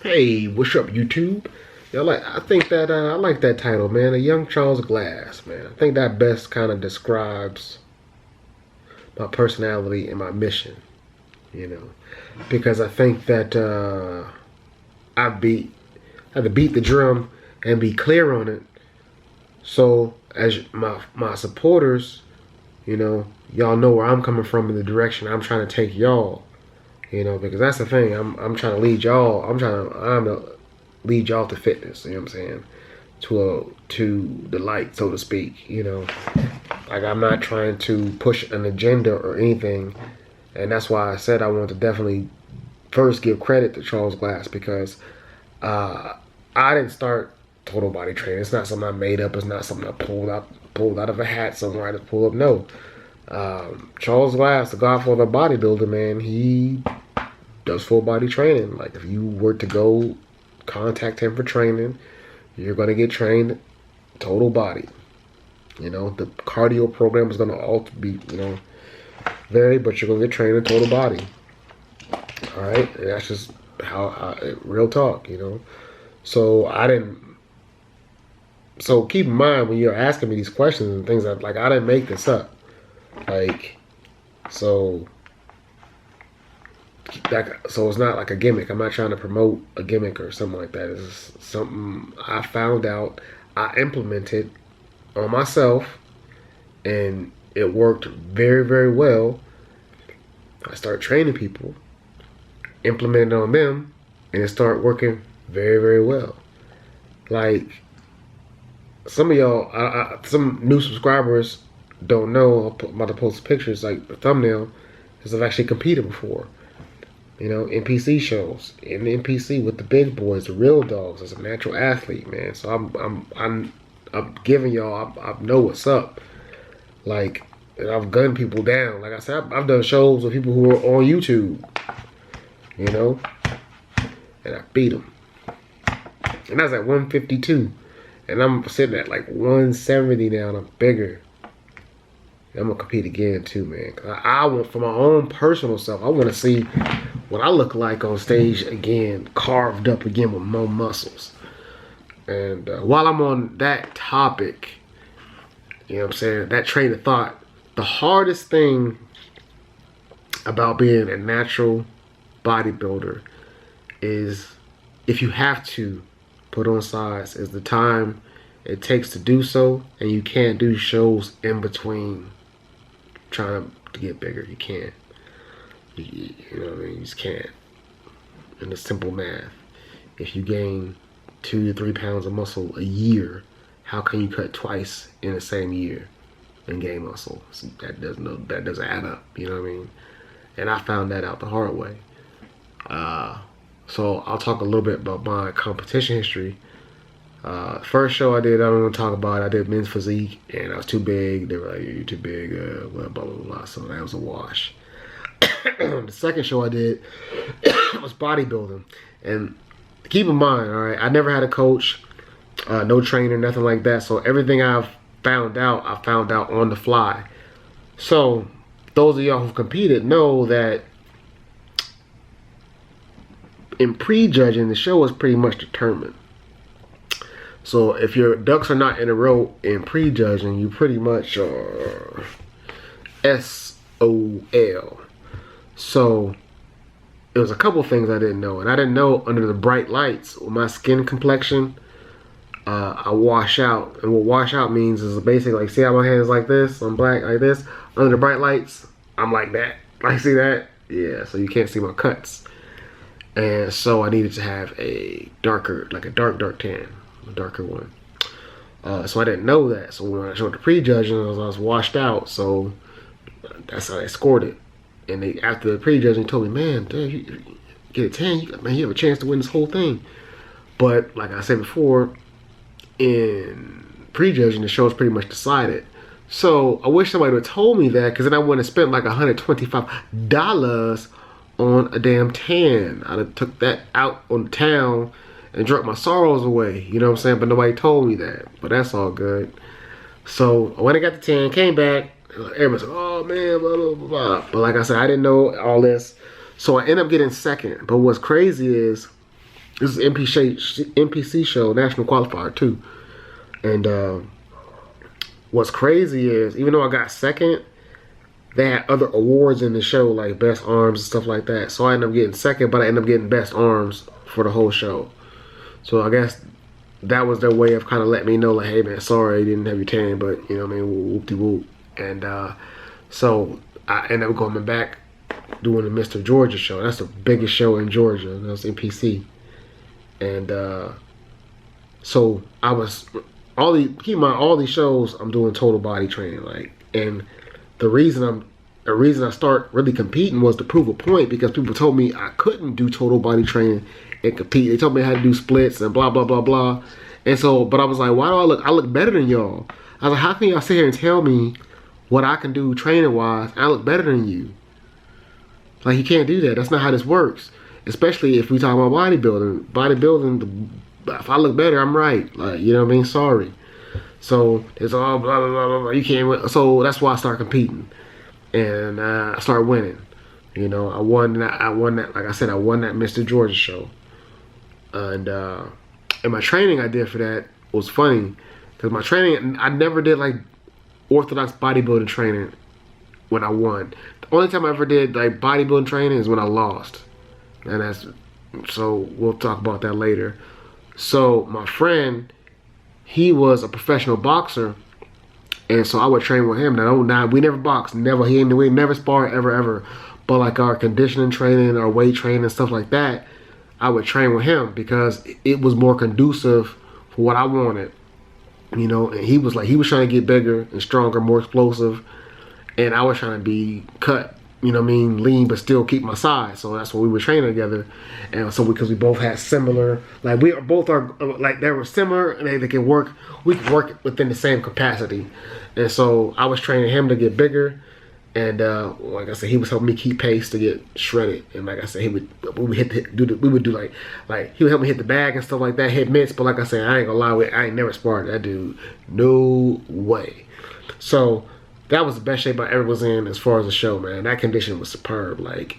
Hey, what's up, YouTube? I think that I like that title, man. A Young Charles Glass, man. I think that best kind of describes my personality and my mission, you know, because I think that I have to beat the drum and be clear on it. So as my supporters, y'all know where I'm coming from in the direction I'm trying to take y'all. Because that's the thing. I'm trying to lead y'all. I'm to lead y'all to fitness. You know what I'm saying? To the light, so to speak. Like I'm not trying to push an agenda or anything, and that's why I said I want to definitely first give credit to Charles Glass because I didn't start total body training. It's not something I made up. It's not something I pulled out of a hat somewhere. I just pulled up. No. Charles Glass, the godfather of bodybuilding, man, he does full body training. Like if you were to go contact him for training, you're going to get trained total body. The cardio program is going to all be, vary, but you're going to get trained in total body. All right. And that's just how real talk, So keep in mind when you're asking me these questions and things that, like, I didn't make this up. So it's not like a gimmick. I'm not trying to promote a gimmick or something like that. It's something I found out, I implemented on myself, and it worked very, very well. I started training people, implemented on them, and it started working very, very well. Like some of y'all, some new subscribers don't know, I'm about to post pictures like the thumbnail, because I've actually competed before. NPC shows, in the NPC with the big boys, the real dogs, as a natural athlete, man. So I'm giving y'all, I know what's up. Like, and I've gunned people down. Like I said, I've done shows with people who are on YouTube, and I beat them. And that's at 152, and I'm sitting at like 170 now, and I'm bigger. I'm gonna compete again too, man. I want, for my own personal self, I want to see what I look like on stage again, carved up again with more muscles. And while I'm on that topic, that train of thought, the hardest thing about being a natural bodybuilder is, if you have to put on size, is the time it takes to do so, and you can't do shows in between trying to get bigger. You can't. You know what I mean? You just can't. And it's simple math. If you gain 2 to 3 pounds of muscle a year, how can you cut twice in the same year and gain muscle? So that doesn't add up. You know what I mean? And I found that out the hard way. So I'll talk a little bit about my competition history. First show I did, I don't want to talk about it. I did men's physique, and I was too big. They were like, "You're too big," blah, blah, blah, blah. So that was a wash. The second show I did was bodybuilding. And keep in mind, all right, I never had a coach, no trainer, nothing like that. So everything I found out on the fly. So those of y'all who've competed know that in prejudging, the show is pretty much determined. So if your ducks are not in a row in prejudging, you pretty much are SOL. So it was a couple things I didn't know. And I didn't know under the bright lights, with my skin complexion, I wash out. And what wash out means is basically, like, see how my hands like this? I'm black like this. Under the bright lights, I'm like that. Like, see that? Yeah, so you can't see my cuts. And so I needed to have a darker, like a dark tan. A darker one. So I didn't know that. So when I showed the prejudging, I was washed out. So that's how they scored it. And they, after the prejudging, told me, "Man, dude, you get a 10, you have a chance to win this whole thing." But like I said before, in prejudging, the show's pretty much decided. So I wish somebody would have told me that, because then I wouldn't have spent like $125 on a damn tan. I'd have took that out on the town and drunk my sorrows away, you know what I'm saying? But nobody told me that, but that's all good. So when I got the 10, came back, everybody said, "Oh man, blah, blah, blah, blah." But like I said, I didn't know all this. So I ended up getting second. But what's crazy is This is NPC show, national qualifier too. And what's crazy is, even though I got second, they had other awards in the show, like best arms and stuff like that. So I ended up getting second, but I ended up getting best arms for the whole show. So I guess that was their way of kind of letting me know, like, hey man, sorry you didn't have your tan, but you know what I mean, whoop-de-whoop. And so I ended up going back doing the Mr. Georgia show. That's the biggest show in Georgia. That was NPC. And so I was keep in mind, all these shows I'm doing total body training, like, and the reason I start really competing was to prove a point, because people told me I couldn't do total body training and compete. They told me how to do splits and blah blah blah blah. And so, but I was like, why do I look better than y'all? I was like, how can y'all sit here and tell me what I can do training wise? I look better than you. Like, you can't do that. That's not how this works. Especially if we talk about bodybuilding. Bodybuilding, if I look better, I'm right. Like, you know what I mean? Sorry. So it's all blah blah blah blah. You can't win. So that's why I started competing, and I started winning. You know, I won that. Like I said, I won that Mr. Georgia show, and my training I did for that was funny, because my training, I never did like orthodox bodybuilding training when I won. The only time I ever did like bodybuilding training is when I lost, and so we'll talk about that later. So my friend, he was a professional boxer, and so I would train with him. Now we never boxed, we never sparred ever. But like our conditioning training, our weight training, and stuff like that, I would train with him because it was more conducive for what I wanted. You know, and he was trying to get bigger and stronger, more explosive, and I was trying to be cut, you know what I mean, lean, but still keep my size. So that's what we were training together. And so because we both had similar, like they were similar, and we could work within the same capacity. And so I was training him to get bigger, and like I said, he was helping me keep pace to get shredded. And like I said, we would do like he would help me hit the bag and stuff like that, hit mitts. But like I said, I ain't gonna lie, I ain't never sparred that dude, no way. So that was the best shape I ever was in as far as the show, man. That condition was superb. Like,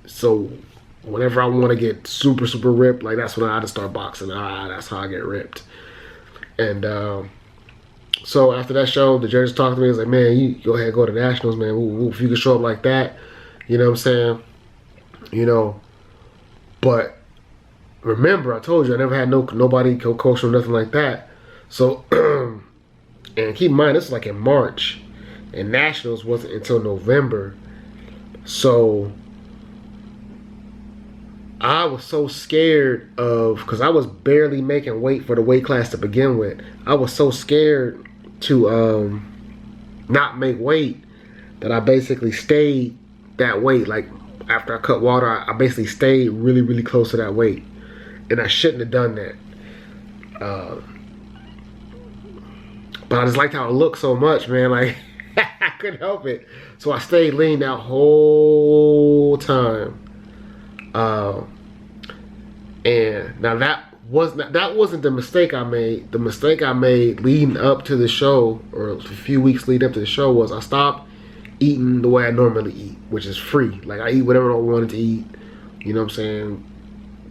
so whenever I want to get super ripped, like that's when I just start boxing. That's how I get ripped. And so after that show, the judges talked to me. He was like, man, you go ahead and go to nationals, man. If you can show up like that, you know what I'm saying? You know, but remember, I told you I never had nobody coach or nothing like that. So, and keep in mind, this is like in March, and nationals wasn't until November. So I was so scared because I was barely making weight for the weight class to begin with. I was so scared to not make weight that I basically stayed that weight. Like after I cut water, I basically stayed really close to that weight, and I shouldn't have done that. But I just liked how it looked so much, man. Like I couldn't help it, so I stayed lean that whole time. And now that wasn't the mistake I made. The mistake I made leading up to the show, or a few weeks leading up to the show, was I stopped eating the way I normally eat, which is free. Like I eat whatever I wanted to eat. You know what I'm saying?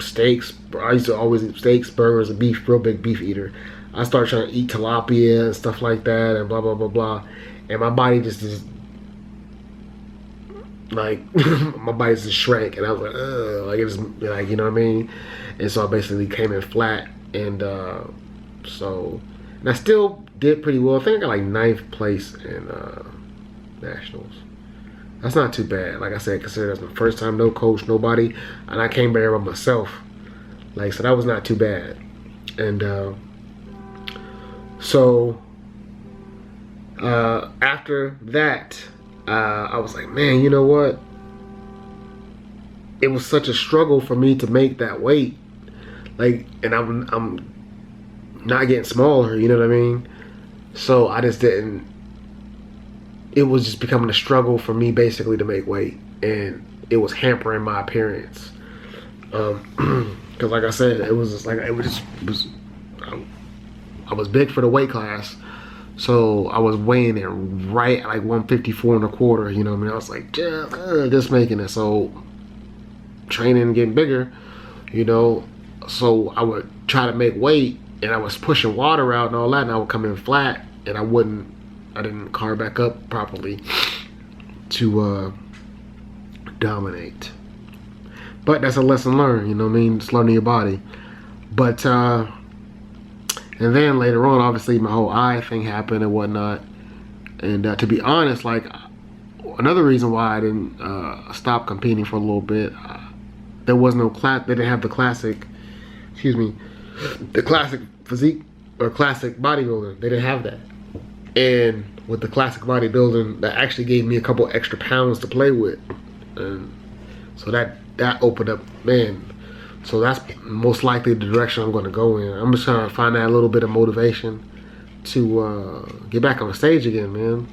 Steaks. I used to always eat steaks, burgers, and beef. Real big beef eater. I started trying to eat tilapia and stuff like that, and blah blah blah blah. And my body just like my body just shrank, and I was like, ugh, like it's like, you know what I mean. And so I basically came in flat, and and I still did pretty well. I think I got like 9th place in nationals. That's not too bad. Like I said, consider that's my first time, no coach, nobody, and I came there by myself. Like, so that was not too bad. And so after that, I was like, man, you know what? It was such a struggle for me to make that weight. Like, and I'm not getting smaller, you know what I mean? So I just didn't. It was just becoming a struggle for me basically to make weight, and it was hampering my appearance. Because like I said, it was just like I was big for the weight class. So I was weighing it right at like 154 and a quarter, you know what I mean? I was like, just making it. So training and getting bigger, you know, So I would try to make weight, and I was pushing water out and all that, and I would come in flat, and I didn't carb back up properly to dominate. But that's a lesson learned, you know what I mean? Just learning your body. But and then later on, obviously my whole eye thing happened and whatnot. And to be honest, like, another reason why I didn't stop competing for a little bit, there was no class. They didn't have the classic, the classic physique or classic bodybuilding. They didn't have that. And with the classic bodybuilding, that actually gave me a couple extra pounds to play with, and so that opened up, man. So that's most likely the direction I'm going to go in. I'm just trying to find that little bit of motivation to get back on stage again, man.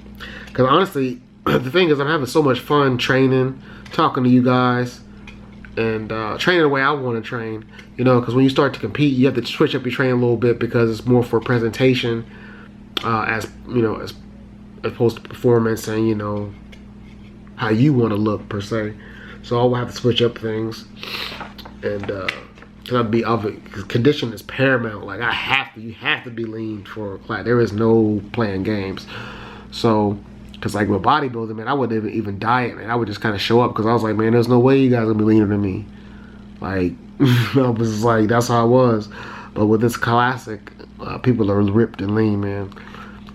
Because honestly, the thing is, I'm having so much fun training, talking to you guys, and training the way I want to train. You know, because when you start to compete, you have to switch up your training a little bit because it's more for presentation, as you know, as opposed to performance and, you know, how you want to look per se. So I'll have to switch up things, and because condition is paramount. Like, you have to be lean for a class. There is no playing games. So, because like with bodybuilding, man, I wouldn't even diet, man. I would just kind of show up because I was like, man, there's no way you guys are gonna be leaner than me. Like, I was like, that's how I was. But with this classic, people are ripped and lean, man.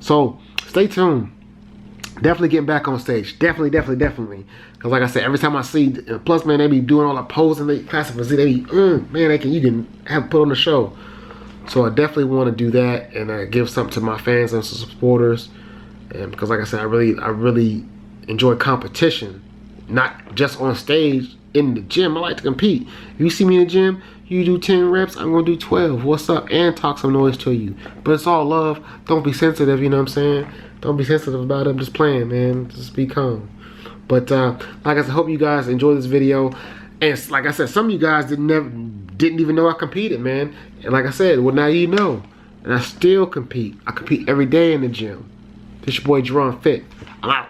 So stay tuned. Definitely getting back on stage. Definitely. Because like I said, every time I see, plus, man, they be doing all the posing, they classic physique, they be, man, you can have put on the show. So I definitely want to do that and give something to my fans and supporters. And because like I said, I really enjoy competition, not just on stage, in the gym. I like to compete. If you see me in the gym, you do 10 reps, I'm gonna do 12. What's up? And talk some noise to you. But it's all love. Don't be sensitive, you know what I'm saying? Don't be sensitive about it. I'm just playing, man. Just be calm. But like I said, hope you guys enjoy this video. And like I said, some of you guys didn't even know I competed, man. And like I said, well, now you know. And I still compete. I compete every day in the gym. This your boy Jaron Fit. I'm out.